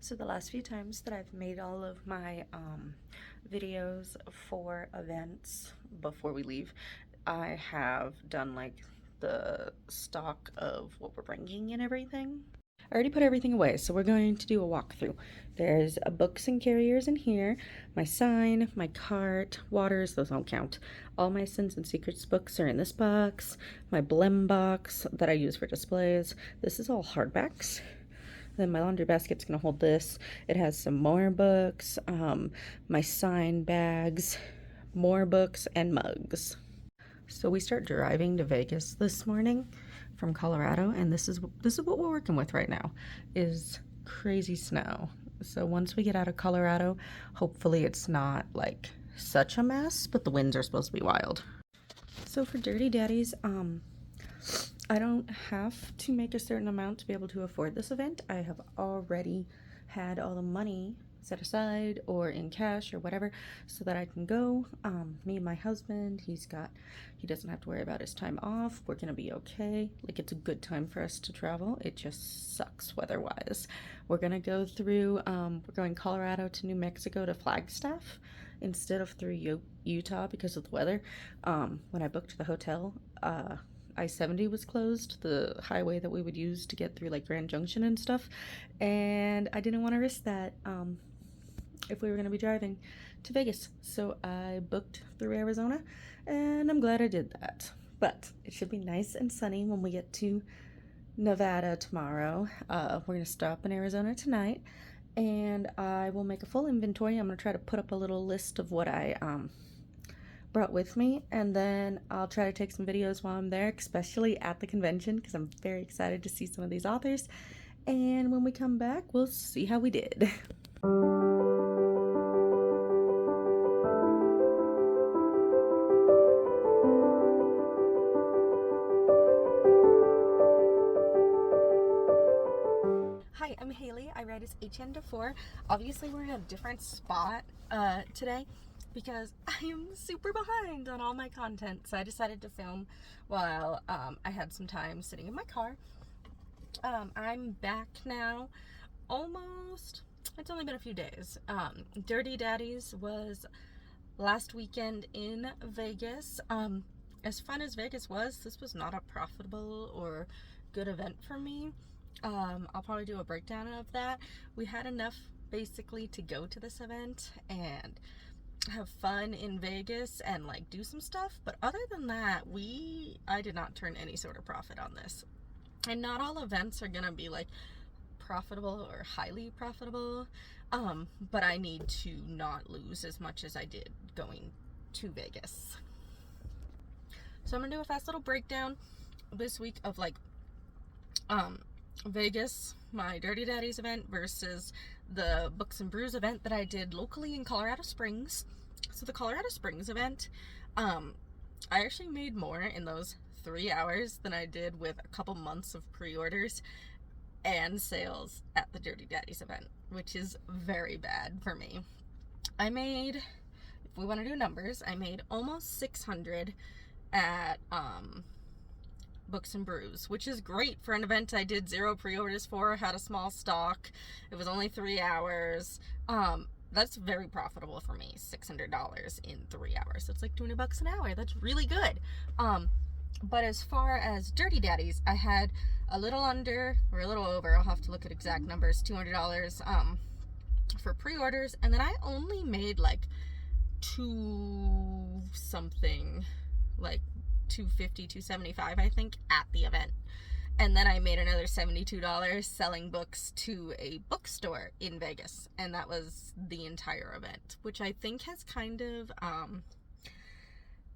So the last few times that I've made all of my videos for events before we leave, I have done like the stock of what we're bringing and everything. I already put everything away, so we're going to do a walkthrough. There's books and carriers in here, my sign, my cart, waters, those don't count. All my Sins and Secrets books are in this box, my Blem box that I use for displays. This is all hardbacks. Then my laundry basket's gonna hold this. It has some more books, my sign bags, more books, and mugs. So we start driving to Vegas this morning from Colorado, and this is what we're working with right now, is crazy snow. So once we get out of Colorado, hopefully it's not like such a mess, but the winds are supposed to be wild. So for Dirty Daddies, I don't have to make a certain amount to be able to afford this event. I have already had all the money set aside or in cash or whatever so that I can go. Me and my husband, he doesn't have to worry about his time off. We're gonna be okay. Like, it's a good time for us to travel. It just sucks weather-wise. We're gonna go through, we're going Colorado to New Mexico to Flagstaff instead of through Utah because of the weather. When I booked the hotel, I-70 was closed, the highway that we would use to get through like Grand Junction and stuff, and I didn't want to risk that if we were going to be driving to Vegas, so I booked through Arizona, and I'm glad I did that. But it should be nice and sunny when we get to Nevada tomorrow. We're going to stop in Arizona tonight, and I will make a full inventory. I'm going to try to put up a little list of what I brought with me, and then I'll try to take some videos while I'm there, especially at the convention, because I'm very excited to see some of these authors. And when we come back, we'll see how we did. Hi, I'm Haley. I write as HN4. Obviously, we're in a different spot today because I am super behind on all my content, so I decided to film while I had some time sitting in my car. I'm back now, almost. It's only been a few days. Dirty Daddies was last weekend in Vegas. As fun as Vegas was, this was not a profitable or good event for me. I'll probably do a breakdown of that. We had enough basically to go to this event and have fun in Vegas and like do some stuff, but other than that, I did not turn any sort of profit on this. And not all events are gonna be like profitable or highly profitable, but I need to not lose as much as I did going to Vegas. So I'm gonna do a fast little breakdown this week of like Vegas, my Dirty Daddies event, versus the Books and Brews event that I did locally in Colorado Springs. So the Colorado Springs event, I actually made more in those 3 hours than I did with a couple months of pre-orders and sales at the Dirty Daddies event, which is very bad for me. I made, if we want to do numbers, I made almost 600 at Books and Brews, which is great for an event I did 0 pre-orders for, had a small stock, it was only 3 hours. That's very profitable for me, $600 in 3 hours. That's like $200 an hour. That's really good. But as far as Dirty Daddies, I had a little under, or a little over, I'll have to look at exact numbers, $200 for pre-orders, and then I only made like $250, $275, I think, at the event. And then I made another $72 selling books to a bookstore in Vegas, and that was the entire event, which I think has kind of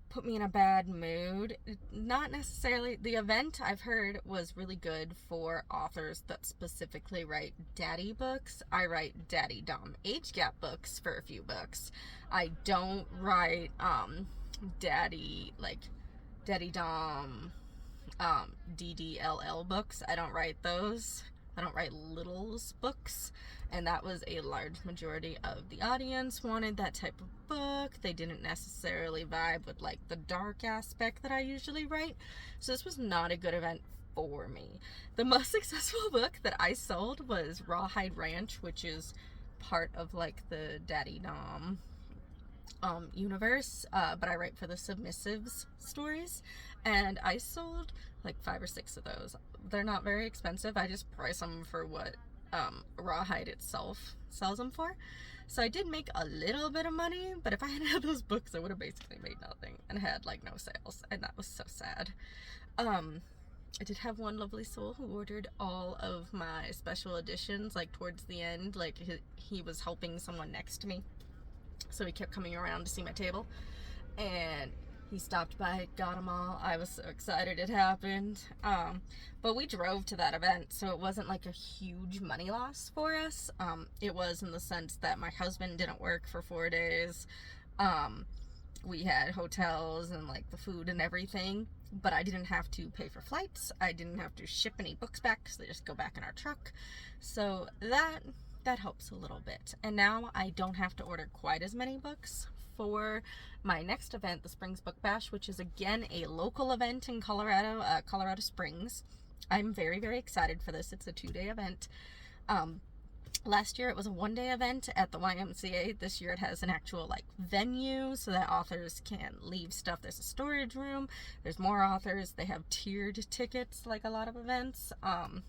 put me in a bad mood. Not necessarily. The event, I've heard, was really good for authors that specifically write daddy books. I write daddy dom age gap books for a few books. I don't write daddy dom DDLL books. I don't write those. I don't write littles books, and that was a large majority of the audience wanted that type of book. They didn't necessarily vibe with like the dark aspect that I usually write, so this was not a good event for me. The most successful book that I sold was Rawhide Ranch, which is part of like the Daddy Dom universe, but I write for the Submissives stories, and I sold like 5 or 6 of those. They're not very expensive. I just price them for what Rawhide itself sells them for. So I did make a little bit of money, but if I had had those books, I would have basically made nothing and had like no sales, and that was so sad. I did have one lovely soul who ordered all of my special editions like towards the end. Like he was helping someone next to me, so he kept coming around to see my table, and he stopped by, got them all. I was so excited it happened. But we drove to that event, so it wasn't like a huge money loss for us. It was in the sense that my husband didn't work for 4 days. We had hotels and like the food and everything, but I didn't have to pay for flights. I didn't have to ship any books back because they just go back in our truck. So that helps a little bit. And now I don't have to order quite as many books for my next event, the Springs Book Bash, which is again a local event in Colorado, Colorado Springs. I'm very, very excited for this. It's a 2-day event. Last year it was a 1-day event at the YMCA. This year it has an actual like venue so that authors can leave stuff. There's a storage room. There's more authors. They have tiered tickets like a lot of events. I'm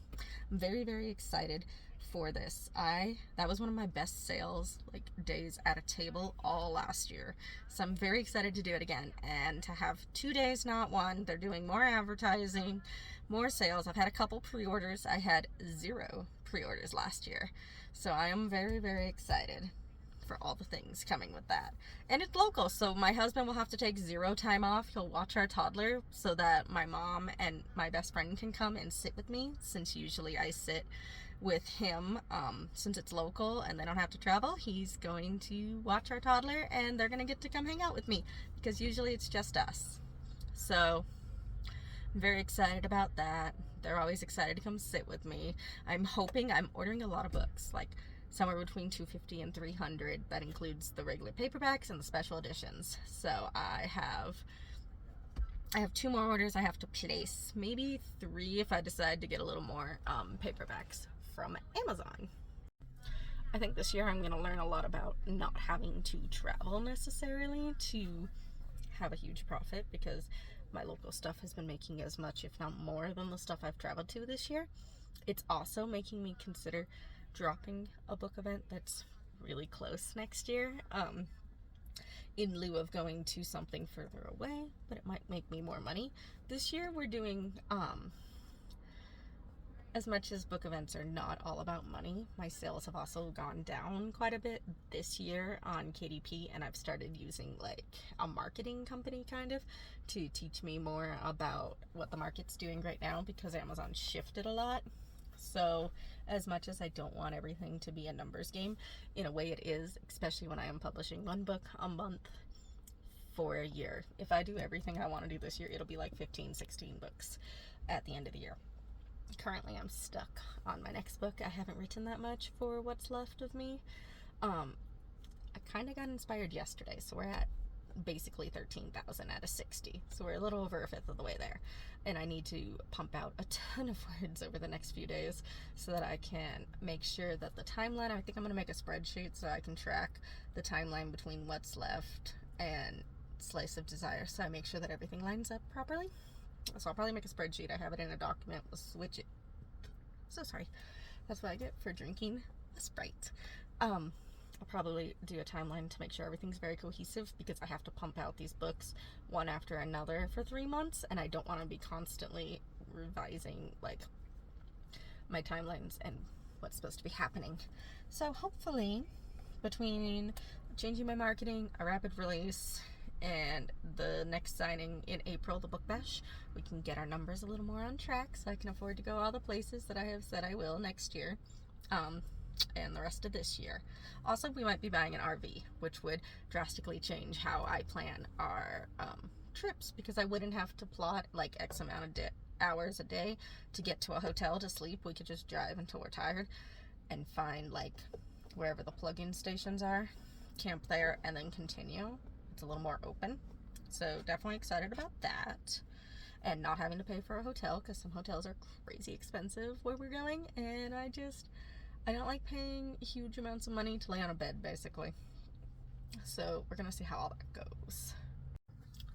very, very excited for this. That was one of my best sales like days at a table all last year, so I'm very excited to do it again and to have 2 days, not one. They're doing more advertising, more sales. I've had a couple pre-orders. I had 0 pre-orders last year, so I am very, very excited for all the things coming with that. And it's local, so my husband will have to take 0 time off. He'll watch our toddler so that my mom and my best friend can come and sit with me, since usually I sit with him. Since it's local and they don't have to travel, he's going to watch our toddler and they're gonna get to come hang out with me, because usually it's just us. So I'm very excited about that. They're always excited to come sit with me. I'm ordering a lot of books, like somewhere between $250 and $300. That includes the regular paperbacks and the special editions. So I have 2 more orders I have to place, maybe 3 if I decide to get a little more paperbacks from Amazon. I think this year I'm going to learn a lot about not having to travel necessarily to have a huge profit, because my local stuff has been making as much, if not more, than the stuff I've traveled to this year. It's also making me consider dropping a book event that's really close next year, in lieu of going to something further away, but it might make me more money. This year we're doing, as much as book events are not all about money, my sales have also gone down quite a bit this year on KDP, and I've started using like a marketing company kind of to teach me more about what the market's doing right now, because Amazon shifted a lot. So as much as I don't want everything to be a numbers game, in a way it is, especially when I am publishing 1 book a month for a year. If I do everything I want to do this year, it'll be like 15, 16 books at the end of the year. Currently I'm stuck on my next book. I haven't written that much for what's left of me. I kind of got inspired yesterday, so we're at basically 13,000 out of 60, so we're a little over a fifth of the way there, and I need to pump out a ton of words over the next few days so that I can make sure that the timeline, I think I'm going to make a spreadsheet so I can track the timeline between what's left and Slice of Desire, so I make sure that everything lines up properly. So I'll probably make a spreadsheet. I have it in a document. We'll switch it. So sorry. That's what I get for drinking a Sprite. I'll probably do a timeline to make sure everything's very cohesive, because I have to pump out these books one after another for 3 months, and I don't want to be constantly revising like my timelines and what's supposed to be happening. So hopefully between changing my marketing, a rapid release, and the next signing in April, the book bash, we can get our numbers a little more on track so I can afford to go all the places that I have said I will next year, and the rest of this year. Also, we might be buying an RV, which would drastically change how I plan our trips, because I wouldn't have to plot like X amount of hours a day to get to a hotel to sleep. We could just drive until we're tired and find like wherever the plug-in stations are, camp there, and then continue. It's a little more open, so definitely excited about that. and not having to pay for a hotel, because some hotels are crazy expensive where we're going, and I don't like paying huge amounts of money to lay on a bed, basically. So we're gonna see how all that goes.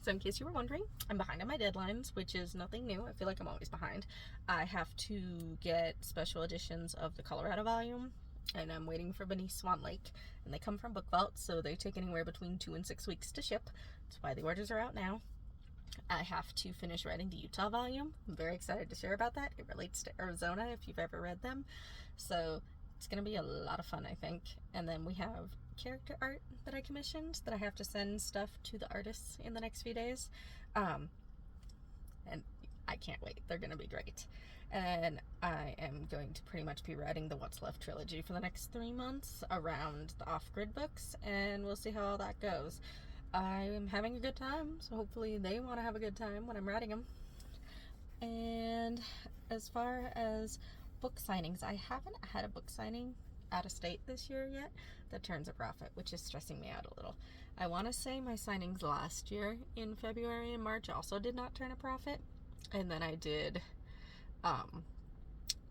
So in case you were wondering, I'm behind on my deadlines, which is nothing new. I feel like I'm always behind. I have to get special editions of the Colorado volume, and I'm waiting for Beneath Swan Lake, and they come from Book Vault, so they take anywhere between 2 and 6 weeks to ship. That's why the orders are out now. I have to finish writing the Utah volume. I'm very excited to share about that. It relates to Arizona, if you've ever read them. So it's going to be a lot of fun, I think. And then we have character art that I commissioned that I have to send stuff to the artists in the next few days. And I can't wait. They're going to be great. And I am going to pretty much be writing the What's Left trilogy for the next 3 months around the off-grid books, and we'll see how all that goes. I am having a good time, so hopefully they want to have a good time when I'm writing them. And as far as book signings, I haven't had a book signing out of state this year yet that turns a profit, which is stressing me out a little. I want to say my signings last year in February and March also did not turn a profit, and then I did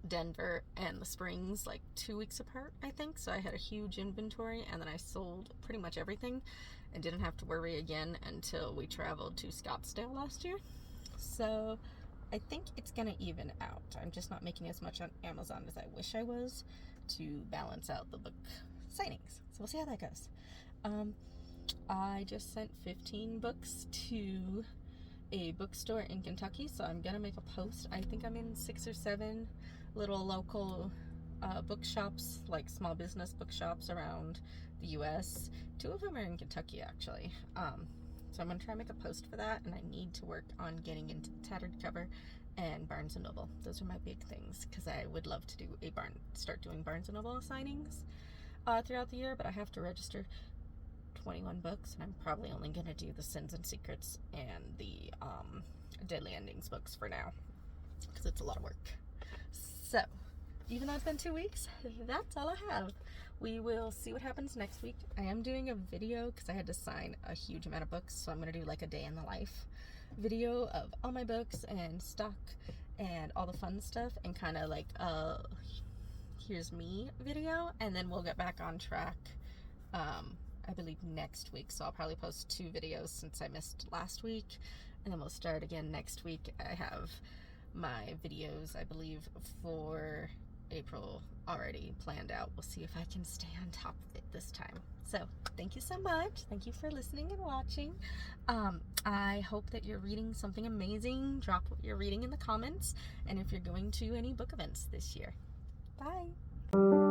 Denver and the Springs like 2 weeks apart, I think. So I had a huge inventory, and then I sold pretty much everything and didn't have to worry again until we traveled to Scottsdale last year. So I think it's gonna even out. I'm just not making as much on Amazon as I wish I was to balance out the book signings. So we'll see how that goes. I just sent 15 books to a bookstore in Kentucky, so I'm gonna make a post. I think I'm in 6 or 7 little local bookshops, like small business bookshops around the US. 2 of them are in Kentucky, actually. So I'm gonna try and make a post for that, and I need to work on getting into Tattered Cover and Barnes & Noble. Those are my big things, because I would love to do start doing Barnes & Noble signings throughout the year, but I have to register 21 books, and I'm probably only gonna do the Sins and Secrets and the Deadly Endings books for now, because it's a lot of work. So even though it's been 2 weeks, that's all I have. We will see what happens next week. I am doing a video because I had to sign a huge amount of books, so I'm going to do like a day in the life video of all my books and stock and all the fun stuff, and kind of like here's me video, and then we'll get back on track I believe next week. So I'll probably post 2 videos since I missed last week, and then we'll start again next week. I have my videos, I believe, for April already planned out. We'll see if I can stay on top of it this time. So thank you so much. Thank you for listening and watching. I hope that you're reading something amazing. Drop what you're reading in the comments, and if you're going to any book events this year. Bye.